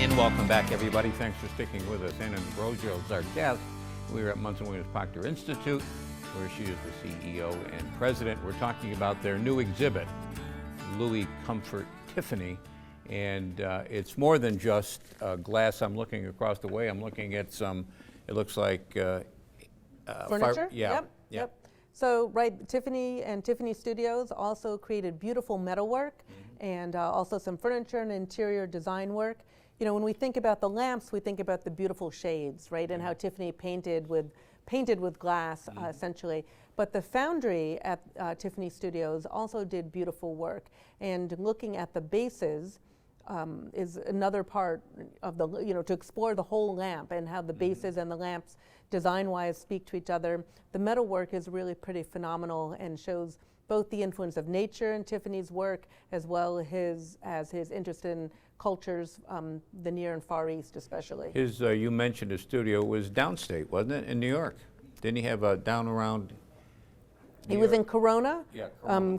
And welcome back, everybody. Thanks for sticking with us. Anna Ambrosio is our guest. We're at Munson Proctor Institute, where she is the CEO and president. We're talking about their new exhibit, Louis Comfort Tiffany. And it's more than just glass. I'm looking across the way. I'm looking at some, it looks like furniture? Yep. So, right, Tiffany and Tiffany Studios also created beautiful metalwork and also some furniture and interior design work. You know, when we think about the lamps, we think about the beautiful shades, right, and how Tiffany painted with glass, essentially. But the foundry at Tiffany Studios also did beautiful work. And looking at the bases is another part of the, to explore the whole lamp and how the bases and the lamps design-wise speak to each other. The metalwork is really pretty phenomenal and shows both the influence of nature in Tiffany's work as well as his interest in cultures, the Near and Far East especially. His, you mentioned his studio was downstate, wasn't it, in New York? Didn't he have a down around He was in Corona,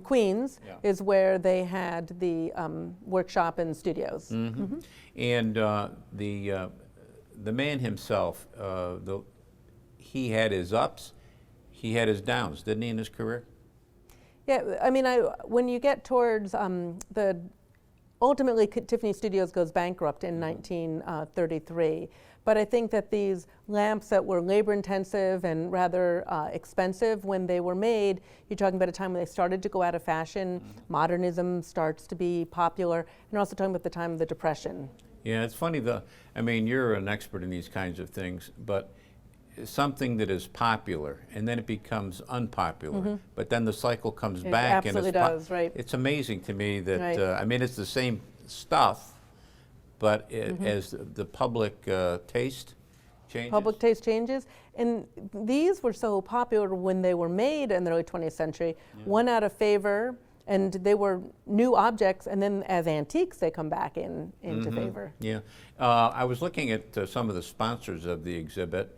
Queens, is where they had the workshop and studios. And the man himself, he had his ups, he had his downs, didn't he, in his career? Yeah, I mean, when you get towards ultimately Tiffany Studios goes bankrupt in 1933. But I think that these lamps that were labor intensive and rather expensive when they were made, you're talking about a time when they started to go out of fashion, modernism starts to be popular, and also talking about the time of the Depression. Yeah, it's funny, I mean, you're an expert in these kinds of things, but something that is popular and then it becomes unpopular, but then the cycle comes back. It absolutely does, right. It's amazing to me that, I mean, it's the same stuff, but as the public taste changes. Public taste changes. And these were so popular when they were made in the early 20th century, went out of favor, and they were new objects, and then as antiques, they come back into favor. Yeah. I was looking at some of the sponsors of the exhibit.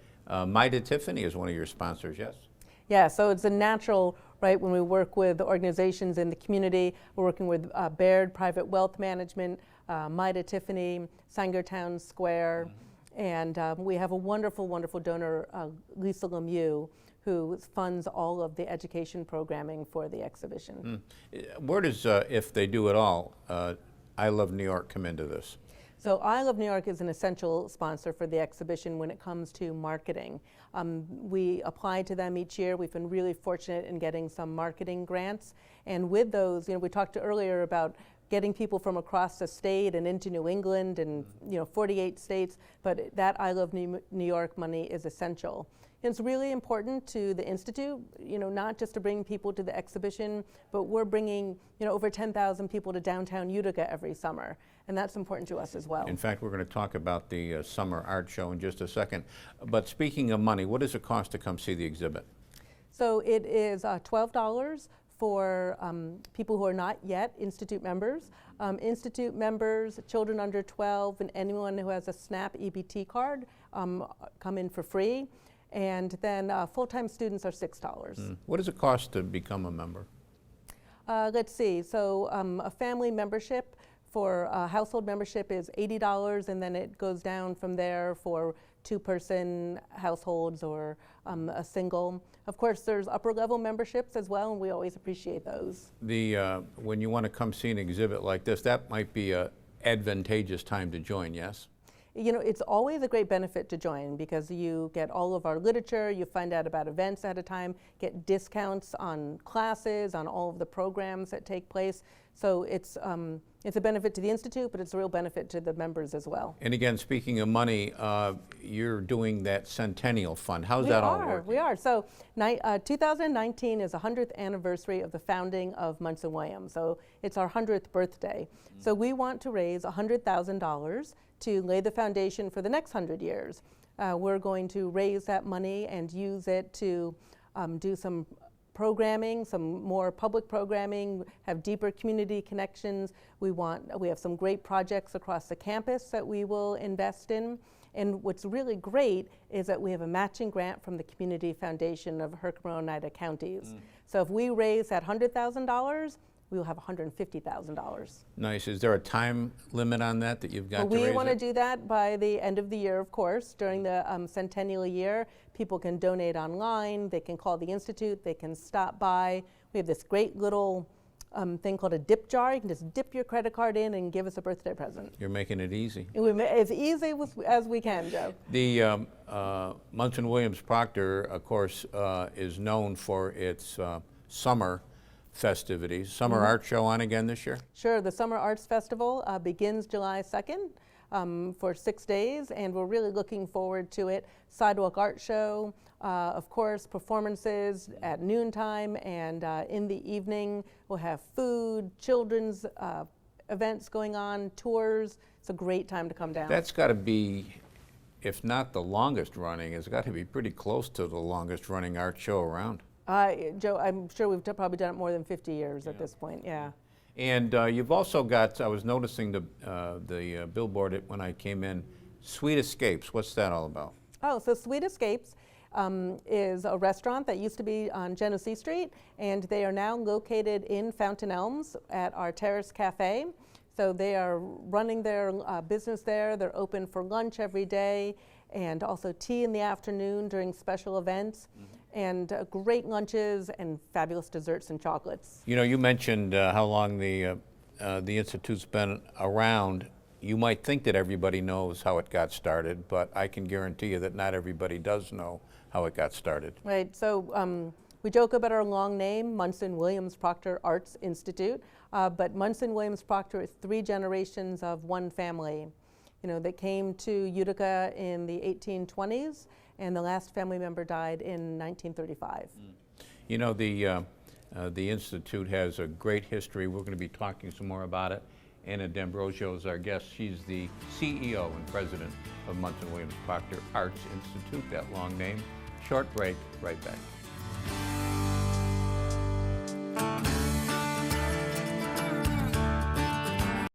Maida Tiffany is one of your sponsors, yes? Yeah, so it's a natural, right, when we work with organizations in the community. We're working with Baird Private Wealth Management, Maida Tiffany, Sangertown Square, and we have a wonderful, wonderful donor, Lisa Lemieux, who funds all of the education programming for the exhibition. Where does, if they do it all, I Love New York come into this? So I Love New York is an essential sponsor for the exhibition when it comes to marketing. We apply to them each year. We've been really fortunate in getting some marketing grants. And with those, we talked earlier about getting people from across the state and into New England and 48 states, but that I Love New York money is essential. It's really important to the Institute, not just to bring people to the exhibition, but we're bringing, over 10,000 people to downtown Utica every summer, and that's important to us as well. In fact, we're going to talk about the summer art show in just a second. But speaking of money, what does it cost to come see the exhibit? So it is $12 for people who are not yet Institute members. Institute members, children under 12, and anyone who has a SNAP EBT card come in for free. And then full-time students are $6. What does it cost to become a member? Let's see. So a family membership for a household membership is $80, and then it goes down from there for two-person households or a single. Of course, there's upper-level memberships as well, and we always appreciate those. When you want to come see an exhibit like this, that might be an advantageous time to join, yes? It's always a great benefit to join because you get all of our literature, you find out about events at a time, get discounts on classes, on all of the programs that take place. So it's a benefit to the Institute, but it's a real benefit to the members as well. And again, speaking of money, you're doing that Centennial Fund. How's that all work? We are. So 2019 is the 100th anniversary of the founding of Munson Williams. So it's our 100th birthday. So we want to raise $100,000 to lay the foundation for the next 100 years. We're going to raise that money and use it to do some programming, some more public programming, have deeper community connections. We have some great projects across the campus that we will invest in. And what's really great is that we have a matching grant from the Community Foundation of Herkimer and Oneida counties. So if we raise that $100,000, we will have $150,000. Nice. Is there a time limit on that you've got Well, to raise we want to it? do that by the end of the year, of course. During the centennial year, people can donate online, they can call the Institute, they can stop by. We have this great little thing called a dip jar. You can just dip your credit card in and give us a birthday present. You're making it easy. As easy as we can, Joe. The Munson Williams Proctor, of course, is known for its summer festivities. Summer Art Show on again this year? Sure, the Summer Arts Festival begins July 2nd for 6 days, and we're really looking forward to it. Sidewalk Art Show, of course, performances at noontime, and in the evening we'll have food, children's events going on, tours. It's a great time to come down. That's got to be, if not the longest running, it's got to be pretty close to the longest running art show around. Joe, I'm sure we've probably done it more than 50 years at this point, yeah. And you've also got, I was noticing the billboard when I came in, Sweet Escapes. What's that all about? Oh, so Sweet Escapes is a restaurant that used to be on Genesee Street, and they are now located in Fountain Elms at our Terrace Cafe. So they are running their business there. They're open for lunch every day, and also tea in the afternoon during special events. And great lunches and fabulous desserts and chocolates. You know, you mentioned how long the Institute's been around. You might think that everybody knows how it got started, but I can guarantee you that not everybody does know how it got started. Right, so we joke about our long name, Munson Williams Proctor Arts Institute, but Munson Williams Proctor is 3 generations of one family. You know, that came to Utica in the 1820s, and the last family member died in 1935. You know, the Institute has a great history. We're going to be talking some more about it. Anna D'Ambrosio is our guest. She's the CEO and president of Munson Williams Proctor Arts Institute, that long name. Short break, right back.